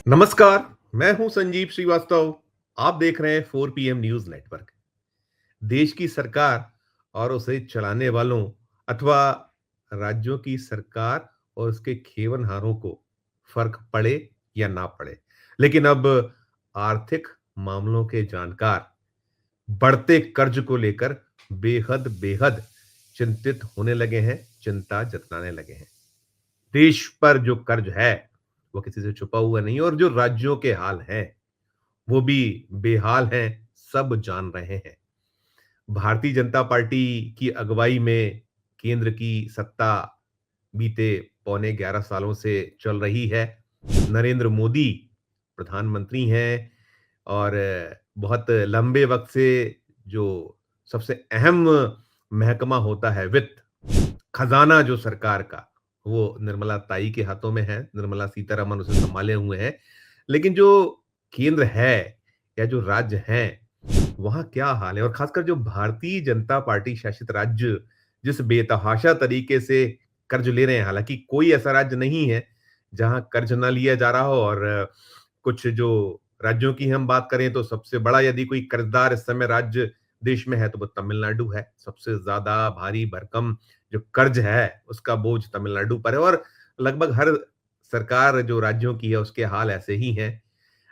नमस्कार, मैं हूं संजीव श्रीवास्तव। आप देख रहे हैं 4 पीएम न्यूज नेटवर्क। देश की सरकार और उसे चलाने वालों अथवा राज्यों की सरकार और उसके खेवनहारों को फर्क पड़े या ना पड़े, लेकिन अब आर्थिक मामलों के जानकार बढ़ते कर्ज को लेकर बेहद बेहद चिंतित होने लगे हैं, चिंता जताने लगे हैं। देश पर जो कर्ज है वो किसी से छुपा हुआ नहीं है, और जो राज्यों के हाल हैं वो भी बेहाल हैं, सब जान रहे हैं। भारतीय जनता पार्टी की अगुवाई में केंद्र की सत्ता बीते पौने 11 सालों से चल रही है। नरेंद्र मोदी प्रधानमंत्री हैं, और बहुत लंबे वक्त से जो सबसे अहम महकमा होता है वित्त, खजाना जो सरकार का, वो निर्मला ताई के हाथों में है। निर्मला सीतारमन उसे संभाले हुए हैं। लेकिन जो केंद्र है या जो राज्य हैं, वहाँ क्या हाल है? और खासकर जो भारतीय जनता पार्टी शासित राज्य जिस बेतहाशा तरीके से कर्ज ले रहे हैं, हालांकि कोई ऐसा राज्य नहीं है जहां कर्ज ना लिया जा रहा हो। और कुछ जो राज्यों की हम बात करें तो सबसे बड़ा यदि कोई कर्जदार इस समय राज्य देश में है तो वो तमिलनाडु है। सबसे ज्यादा भारी भरकम जो कर्ज है उसका बोझ तमिलनाडु पर है, और लगभग हर सरकार जो राज्यों की है उसके हाल ऐसे ही हैं।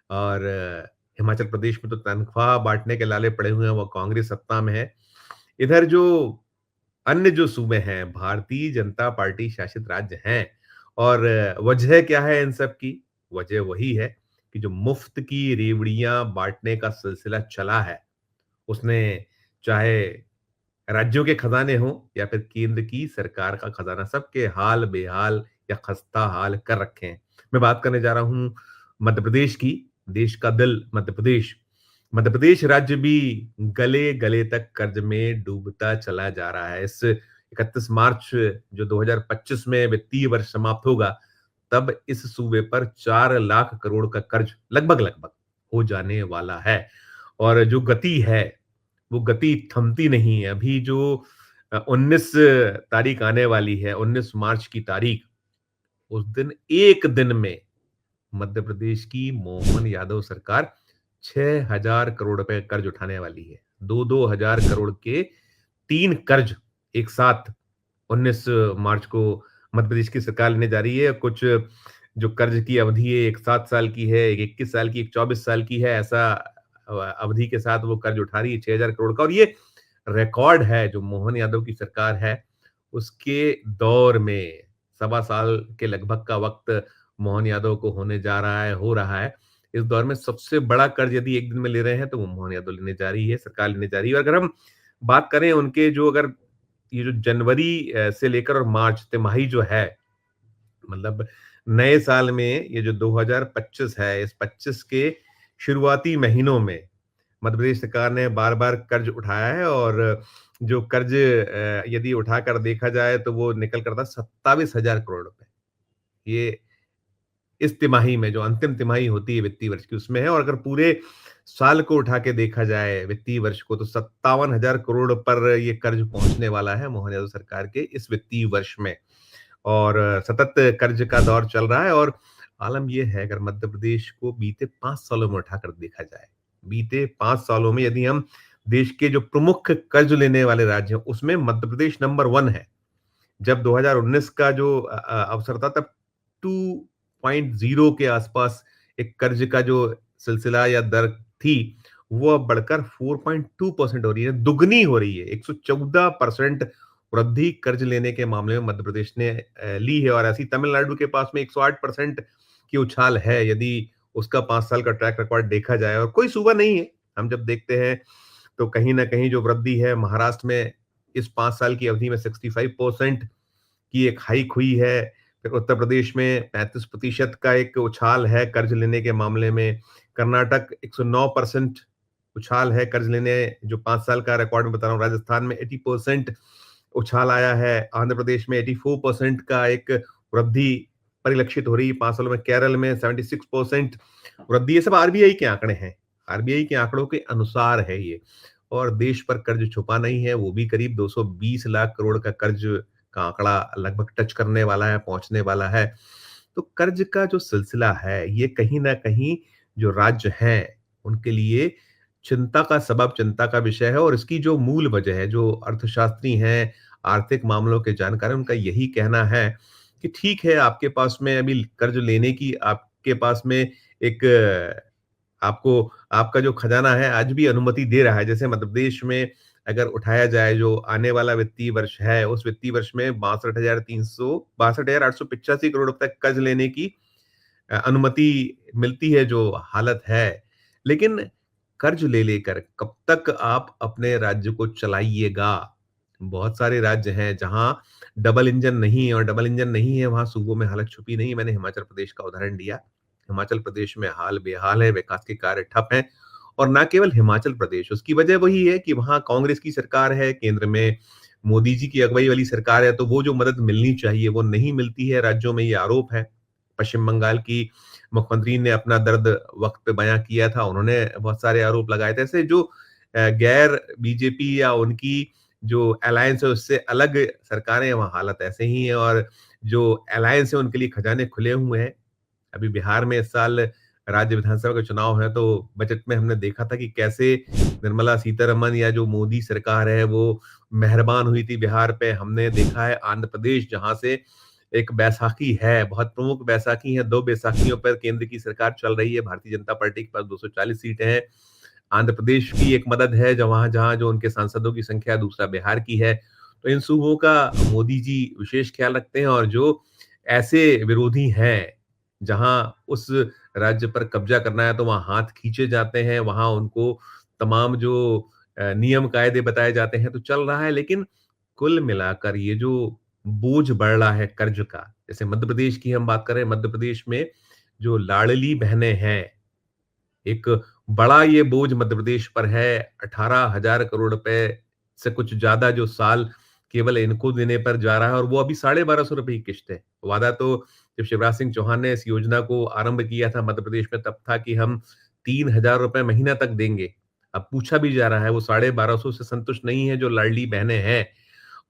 और हिमाचल प्रदेश में तो तनख्वाह बांटने के लाले पड़े हुए हैं, वो कांग्रेस सत्ता में है। इधर जो अन्य जो सूबे हैं, भारतीय जनता पार्टी शासित राज्य हैं। और वजह क्या है इन सब की? वजह वही है कि जो मुफ्त की रेवड़ियां बांटने का सिलसिला चला है, उसने चाहे राज्यों के खजाने हों या फिर केंद्र की सरकार का खजाना, सबके हाल बेहाल या खस्ता हाल कर रखे हैं। मैं बात करने जा रहा हूं मध्य प्रदेश की। देश का दिल मध्य प्रदेश। मध्य प्रदेश राज्य भी गले गले तक कर्ज में डूबता चला जा रहा है। इस 31 मार्च जो 2025 में वित्तीय वर्ष समाप्त होगा, तब इस सूबे पर 4 लाख करोड़ का कर्ज लगभग लगभग हो जाने वाला है। और जो गति है वो गति थमती नहीं है। अभी जो 19 तारीख आने वाली है, 19 मार्च की तारीख, उस दिन एक दिन में मध्य प्रदेश की मोहन यादव सरकार 6,000 करोड़ रुपए कर्ज उठाने वाली है। 2-2 हजार करोड़ के 3 कर्ज एक साथ 19 मार्च को मध्य प्रदेश की सरकार लेने जा रही है। कुछ जो कर्ज की अवधि है, एक 7 साल की है, एक 21 साल की, एक 24 साल की है। ऐसा अवधि के साथ वो कर्ज उठा रही है 6,000 करोड़ का। और ये रिकॉर्ड है जो मोहन यादव की सरकार है उसके दौर में। सवा साल के लगभग का वक्त मोहन यादव को होने जा रहा है, हो रहा है। इस दौर में सबसे बड़ा कर्ज यदि एक दिन में ले रहे हैं तो वो मोहन यादव लेने जा रही है, सरकार लेने जा रही है। और अगर हम बात करें उनके जो, अगर ये जो जनवरी से लेकर और मार्च तिमाही जो है, मतलब नए साल में ये जो 2025 है, इस 25 के शुरुआती महीनों में मध्य प्रदेश सरकार ने बार-बार कर्ज उठाया है। और जो कर्ज यदि उठाकर देखा जाए तो वो निकल कर था 27,000 करोड़ रुपए। ये इस तिमाही में, जो अंतिम तिमाही होती है वित्तीय वर्ष की, उसमें है। और अगर पूरे साल को उठा के देखा जाए वित्तीय वर्ष को, तो 57,000 करोड़ पर ये कर्ज पहुंचने वाला है मोहन यादव सरकार के इस वित्तीय वर्ष में। और सतत कर्ज का दौर चल रहा है। और आलम यह है, अगर मध्य प्रदेश को बीते 5 सालों में उठाकर देखा जाए, बीते 5 सालों में यदि हम देश के जो प्रमुख कर्ज लेने वाले राज्य हैं, उसमें मध्य प्रदेश नंबर 1 है। जब 2019 का जो अवसर था, तब 2.0 के आसपास एक कर्ज का जो सिलसिला या दर थी, वो अब बढ़कर 4.2% हो रही है, दुगनी हो रही है। 114% वृद्धि कर्ज लेने के मामले में मध्य प्रदेश ने ली है। और ऐसी तमिलनाडु के पास में 108% की उछाल है, यदि उसका 5 साल का ट्रैक रिकॉर्ड देखा जाए। और कोई सूबा नहीं है, हम जब देखते हैं तो कहीं ना कहीं जो वृद्धि है, महाराष्ट्र में इस 5 साल की अवधि में 65% की एक हाइक हुई है। फिर उत्तर प्रदेश में 35% का एक उछाल है कर्ज लेने के मामले में। कर्नाटक 109% उछाल है कर्ज लेने, जो 5 साल का रिकॉर्ड में बता रहा हूँ। राजस्थान में 80% उछाल आया है। आंध्र प्रदेश में 84% का एक वृद्धि परिलक्षित हो रही है 5 सालों में। केरल में 76% वृद्धि। ये सब आरबीआई के आंकड़े हैं, आरबीआई के आंकड़ों के अनुसार है ये। और देश पर कर्ज छुपा नहीं है, वो भी करीब 220 लाख करोड़ का कर्ज का आंकड़ा लगभग टच करने वाला है, पहुंचने वाला है। तो कर्ज का जो सिलसिला है, ये कहीं न कहीं जो राज्य हैं, उनके लिए चिंता का सबब, चिंता का विषय है और इसकी जो मूल वजह है, जो अर्थशास्त्री हैं, आर्थिक मामलों के जानकार हैं, उनका यही कहना है कि ठीक है, आपके पास में अभी कर्ज लेने की आपके पास में एक आपको आपका जो खजाना है आज भी अनुमति दे रहा है। जैसे मध्य प्रदेश में अगर उठाया जाए जो आने वाला वित्तीय वर्ष है, उस वित्तीय वर्ष में 62,885 करोड़ रुपए तक कर्ज लेने की अनुमति मिलती है जो हालत है। लेकिन कर्ज ले लेकर कब तक आप अपने राज्य को चलाइएगा? बहुत सारे राज्य हैं जहाँ डबल इंजन नहीं है और डबल इंजन नहीं है वहाँ सूबों में हालत छुपी नहीं है। मैंने हिमाचल प्रदेश का उदाहरण दिया। हिमाचल प्रदेश में हाल बेहाल है, विकास के कार्य ठप हैं और ना केवल हिमाचल प्रदेश, उसकी वजह वही है कि वहाँ कांग्रेस की सरकार है, केंद्र में मोदी जी की अगुवाई वाली सरकार है, तो वो जो मदद मिलनी चाहिए वो नहीं मिलती है, राज्यों में ये आरोप है। पश्चिम बंगाल की मुख्यमंत्री ने अपना दर्द वक्त पे बयां किया था, उन्होंने बहुत सारे आरोप लगाए थे। ऐसे जो गैर बीजेपी या उनकी जो अलायंस है उससे अलग सरकारें हैं, वहाँ हालत ऐसे ही है और जो अलायंस है उनके लिए खजाने खुले हुए हैं। अभी बिहार में इस साल राज्य विधानसभा के चुनाव है तो बजट में हमने देखा था कि कैसे निर्मला सीतारमन या जो मोदी सरकार है वो मेहरबान हुई थी बिहार पे। हमने देखा है आंध्र प्रदेश जहां से एक बैसाखी है, बहुत प्रमुख बैसाखी है, 2 बैसाखियों पर केंद्र की सरकार चल रही है, भारतीय जनता पार्टी के पास 240 सीटें हैं। आंध्र प्रदेश की एक मदद है जहाँ जो उनके सांसदों की संख्या, दूसरा बिहार की है। तो इन सूबों का मोदी जी विशेष ख्याल रखते हैं और जो ऐसे विरोधी हैं, जहाँ उस राज्य पर कब्जा करना है तो वहाँ हाथ खींचे जाते हैं, वहाँ उनको तमाम जो नियम कायदे बताए जाते हैं तो चल रहा है। लेकिन कुल मिलाकर ये जो बोझ बढ़ रहा है कर्ज का, जैसे मध्य प्रदेश की हम बात करें, मध्य प्रदेश में जो लाडली बहनें हैं, एक बड़ा ये बोझ मध्य प्रदेश पर है। 18,000 करोड़ रुपए से कुछ ज्यादा जो साल केवल इनको देने पर जा रहा है और वो अभी 1,250 रुपए की किश्त है। वादा तो जब शिवराज सिंह चौहान ने इस योजना को आरंभ किया था मध्य प्रदेश में तब था कि हम 3,000 रुपए महीना तक देंगे। अब पूछा भी जा रहा है, वो 1,250 से संतुष्ट नहीं है जो लाडली बहनें हैं।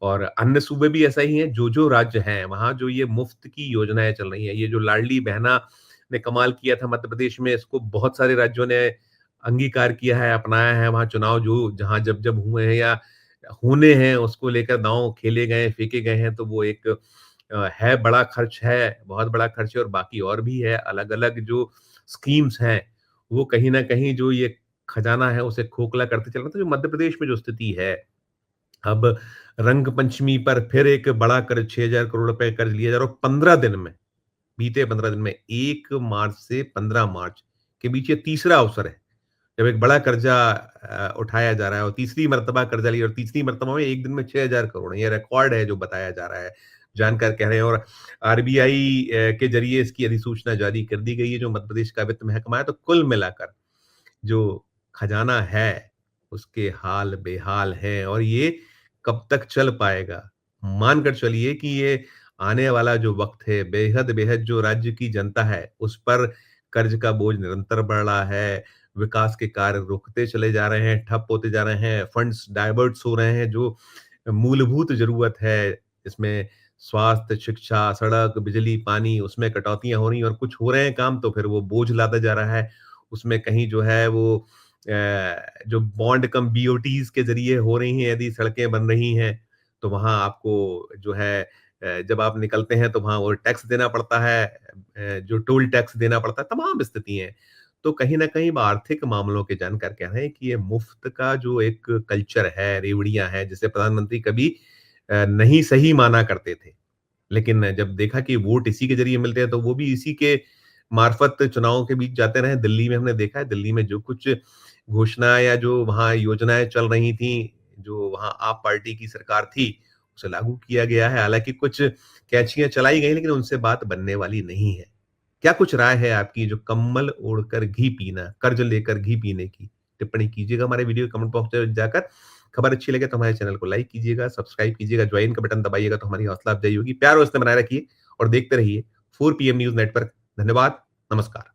और अन्य सूबे भी ऐसा ही हैं, जो राज्य हैं, वहाँ जो ये मुफ्त की योजनाएँ चल रही हैं, ये जो लाडली बहना ने कमाल किया था मध्य प्रदेश में, इसको बहुत सारे राज्यों ने अंगीकार किया है, अपनाया है। वहाँ चुनाव जो जहाँ जब हुए हैं या होने हैं, उसको लेकर दांव खेले गए हैं, फेंके गए हैं, तो वो एक है, बड़ा खर्च है, बहुत बड़ा खर्च है और बाकी और भी है। अलग-अलग जो स्कीम्स हैं, वो कहीं न कहीं जो ये खजाना है, उसे खोखला करते चल रहा था। जो मध्य प्रदेश में जो स्थिति है अब रंग पंचमी पर फिर एक बड़ा कर्ज 6,000 करोड़ रुपए कर्ज लिया जा रहा है और 15 दिन में, बीते 15 दिन में 1 मार्च से 15 मार्च के बीच ये तीसरा अवसर है, जब एक बड़ा कर्जा उठाया जा रहा है और तीसरी मर्तबा कर्जा लिया और तीसरी मर्तबा में एक दिन में 6,000 करोड़, ये रिकॉर्ड है जो बताया जा रहा है, जानकार कह रहे हैं और आरबीआई के ज़रिए इसकी अधिसूचना जारी कर दी गई है, जो मध्य प्रदेश का वित्त महकमा है। तो कुल मिलाकर जो खजाना है, उसके हाल बेहाल हैं और ये कब तक चल पाएगा? मानकर चलिए कि ये आने वाला जो वक़्त है, बेहद-बेहद जो राज्य की जनता है, उस पर कर्ज का बोझ निरंतर बढ़ रहा है, विकास के कार्य रुकते चले जा रहे हैं, ठप होते जा रहे हैं, फंड्स डाइवर्ट्स हो रहे हैं, जो मूलभूत ज़रूरत है, इसमें स्वास्थ्य, शिक्षा, सड़क, बिजली, पानी, उसमें कटौतियाँ हो रही हैं और कुछ हो रहे हैं काम, तो फिर वो बोझ लादा जा रहा है। उसमें कहीं जो है वो जो बॉन्ड कम बीओटीज़ के ज़रिए हो रही हैं, यदि सड़कें बन रही हैं, तो वहाँ आपको जो है जब आप निकलते हैं तो वहाँ वो टैक्स देना पड़ता है, जो टोल टैक्स देना पड़ता है, तमाम स्थिति हैं। तो कहीं न कहीं आर्थिक मामलों के जानकार कह रहे हैं कि ये मुफ्त का जो एक कल्चर है, रेवड़ियाँ हैं, जिसे प्रधानमंत्री कभी नहीं सही माना करते थे। लेकिन जब देखा कि वोट इसी के ज़रिए मिलते हैं, तो वो भी इसी के मार्फत चुनावों के बीच जाते रहे। दिल्ली में हमने देखा है, दिल्ली में जो कुछ घोषणा या जो वहाँ योजनाएँ चल रही थी, जो वहाँ आप पार्टी की सरकार थी, उसे लागू किया गया है। हालाँकि कुछ कैंचियाँ चलाई गई, लेकिन उनसे बात बनने वाली नहीं है। क्या कुछ राय है आपकी जो कम्बल ओढ़कर घी पीना, कर्ज लेकर घी पीने की? टिप्पणी कीजिएगा हमारे वीडियो कमेंट बॉक्स में जाकर। खबर अच्छी लगे तो हमारे चैनल को लाइक कीजिएगा, सब्सक्राइब कीजिएगा, ज्वाइन का बटन दबाइएगा तो हमारी हौसला अफ़ज़ाई होगी। प्यार और स्नेह बनाए रखिए और देखते रहिए 4 पीएम न्यूज़ नेटवर्क। धन्यवाद, नमस्कार।